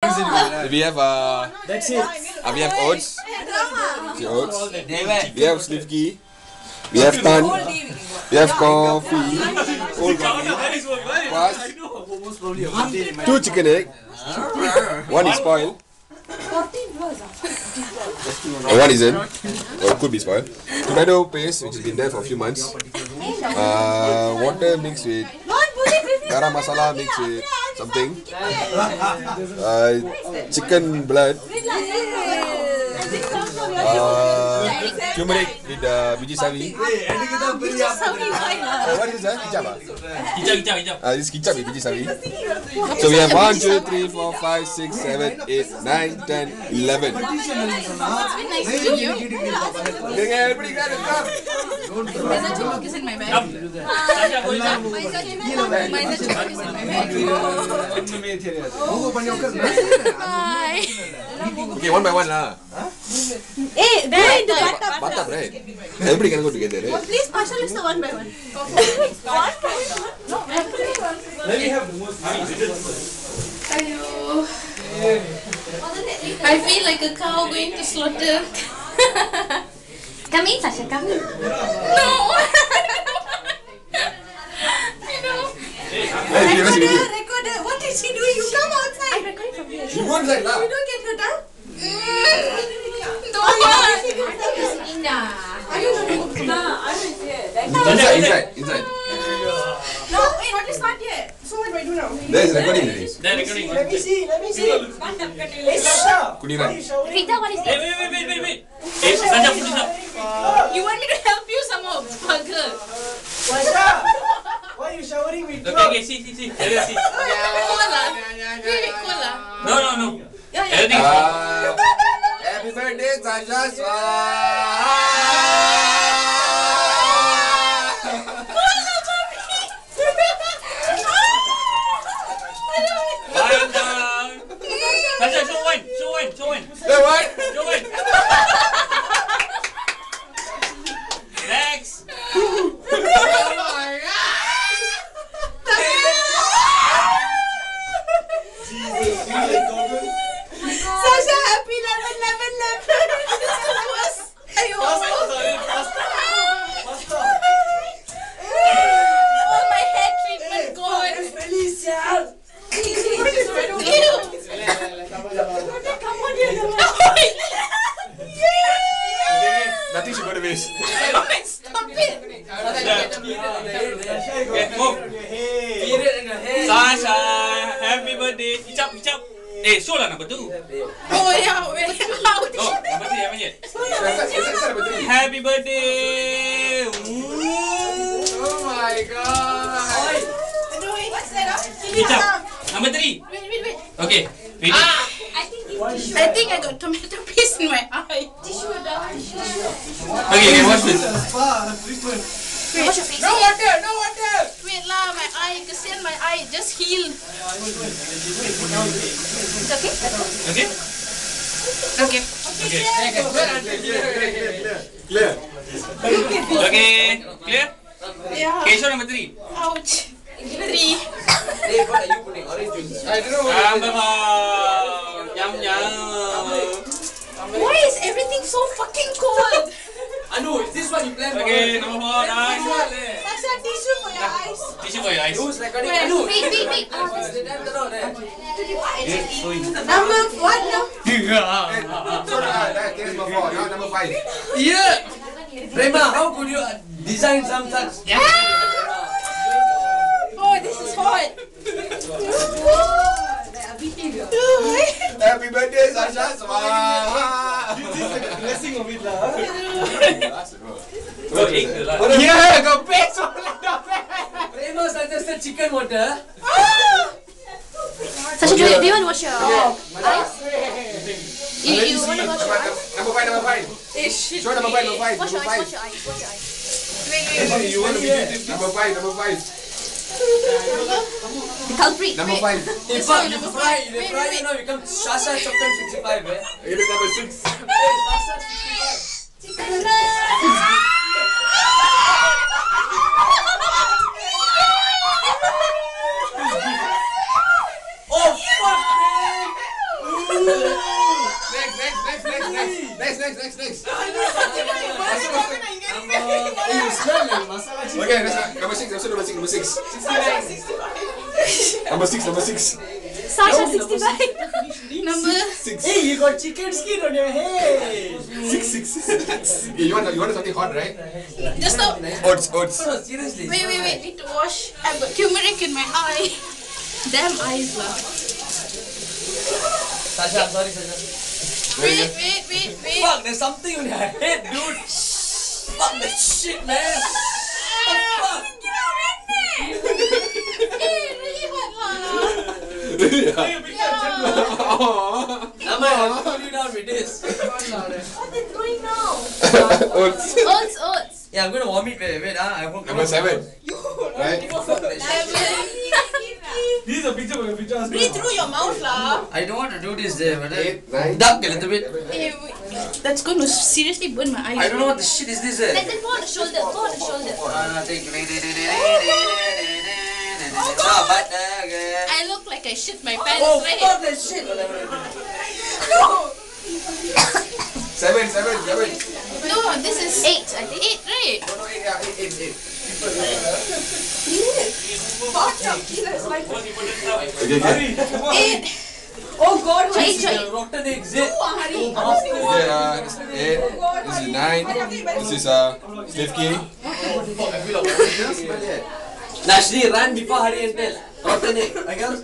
We have That's it. we have oats. We have slivki. We have tan. We have coffee. Cold coffee. Kwas. 2 chicken egg. 1 is spoiled. Or 1 isn't. Or it could be spoiled. Tomato paste, which has been there for a few months. Water mixed with garam masala mixed with something. Chicken blood. Turmeric with biji sawi. What is that? Kicap. This is kicap with biji sawi. So we have 1, 2, 3, 4, 5, 6, 7, 8, 9, 10, 11. Nice to meet you. Everybody got it. There's a joke is in my bag. There's a joke is in my bag. Bye. Okay, 1 by 1 lah. Hey, right, the bathtub. Bathtub, right? Everybody can go together, right? Please, partial list the 1 by 1. Let me have the most. Hello. I feel like a cow going to slaughter. Come in, Sasha, come in. No. Recorder. What is she doing? You come outside. I'm recording from here. You go inside lah. You don't get her down? Don't want. Inside. No, wait, what is not yet? So what do I do now? There is recording already. Let me see. Hey, Sasha. Kuniran. Rita, what is it? Wait. Hey, Sasha, put this up. You want me to help you some more burger? Sasha. Why are you showering with me? Okay, see. Let me see. Cola. Wait, cola. No. Everything. Happy birthday, Sasha. Sasha, show one. Hey, what? Show one. Next. Sasha, happy 11. Faster. Oh, my hair treatment gone. Nothing should go to waste. Stop it. Move. Sasha, happy birthday. Kicap. Show lah number 2. Oh, yeah. Wait. How did Oh, number 3 haven't yet. Happy birthday. Oh my god. What's that? Kicap. Number 3. Wait. Okay. Ready? I think I got tomato paste in my eye. Okay, watch this. Wash your face. No water. Wait lah, my eye. Kesian my eye. Just heal. It's okay? Okay. Clear. Okay, clear? Yeah. Okay, show number 3. Ouch. 3. Number 4. Yum. Why is everything so fucking cold? Anu, is this what you planned for? Okay, number 4. Nice. Sasha, tissue for your eyes. Tissue for your eyes. Who's recording? Wait. Anu, Wait. the damn turn there. Number what now? So that is number 4. Now number 5. Yeah! Prema, how could you design some such? Oh, this is hot. Happy birthday, Sasha. Blessing of it lah. Yeah, got paste. Prema suggested chicken water. Sasha, do you want to wash your eyes? You want to wash your eyes? Number 5. Show number 5. Wash your eyes. Wait. You want to be number 5. The culprit. Number 5. In fact, you fry, you know, become Sasha Chocolate 65, eh? It is number 6. Hey, Sasha 65. Oh, fuck, man! Next. You smell like masala chicken. Okay, number 6. Number 6. Sasha 65. Number 6. Hey, you got chicken skin on your head. 6. You want something hot, right? just stop. Oats. No, seriously. Wait. Need to wash. I've got turmeric in my eye. Damn eyes lah. Sasha, I'm sorry, Sasha. Wait. Fuck, there's something on your head, dude. Fuck that shit, man. What the fuck? Really hot lah. Nama, I'll pull you down with this. What is going now? Oats. Oats. Yeah, I'm gonna vomit. Wait, I hope. Number 7. Right? This is a picture of your picture. Breathe through your mouth lah. I don't want to do this there, but 8, 9. duck a little bit. Wait. That's going to seriously burn my eyes. I don't know what the shit is this there. Let them go on the shoulder. Go on the shoulder. I look like I shit my pants, Oh, right? fuck that shit. 7. No, this is 8, I think. 8, right? No, 8, yeah, 8. Okay. 8. Oh God, This is rotten eggs. Okay, 8. This is 9. This is Stefki. Nashri, run before hurry and tell. Rotten egg. I guess.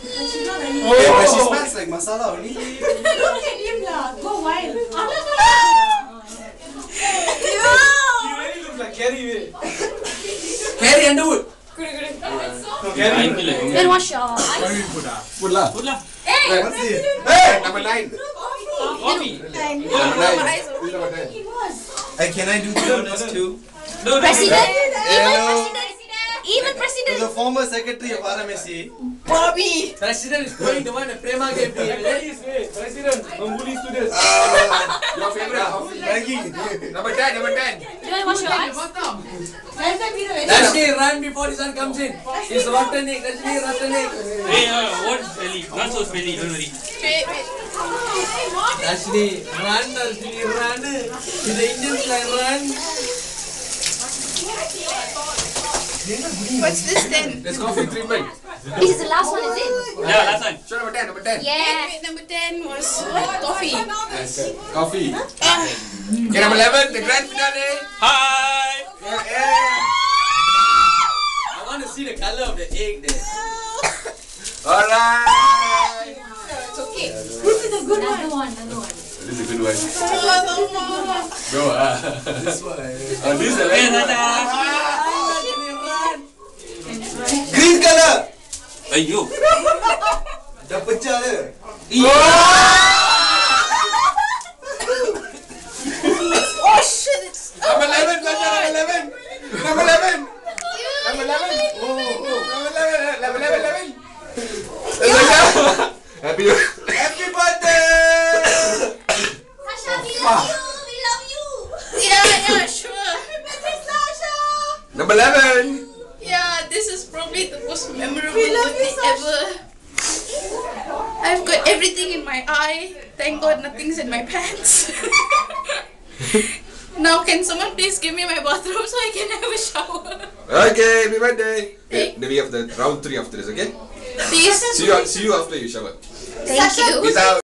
Oh, but she smells like masala only. Look at him lah. Go wild. He really looks like Carrie. Carry Underwood. No, Carrie. Then wash your eyes. Put lah. Hey, What's this? Hey, number 9. Coffee. Number 9. This is number 10. Hey, can I do honors too? President. Hello. Even To president. the former secretary of RMSC. Bobby. President is going the one that Prema gave me. President, Mambuli students. Your favorite coffee. Maggie. Number 10. You want to wash your eyes? Nashri, run before the sun comes in. It's rotten egg. Nashri, rotten egg. Hey, what smelly? Not so smelly, don't worry. Wait. Nashri, run, Nashri, run. To the Indians like run. What's this then? There's coffee treatment. This is the last one, is it? Yeah, last one. Show number 10. Number 10. Yeah. Wait, number 10 was coffee. Yes. Coffee. Ah, Okay, number 11. The grand finale. Hi! I want to see the color of the egg there. Alright. it's okay. Another one. This is a good one. Alamak. Go. This one. This is a Hey, very Sasha! Green color. Ayyo! Dah pecah dia. Oh shit, it's Number 11. Number 11. Number 11. Number 11. Number 11. Happy. Happy birthday. Sasha, we love you. We love you. yeah, sure. Happy birthday, Sasha. Number 11. Yeah, this is probably the most memorable birthday ever. I've got everything in my eye. Thank God nothing's in my pants. Now can someone please give me my bathroom so I can have a shower? Okay, happy birthday. Then we have the round 3 after this, okay? Please. See you after you shower. Thank you. Peace out.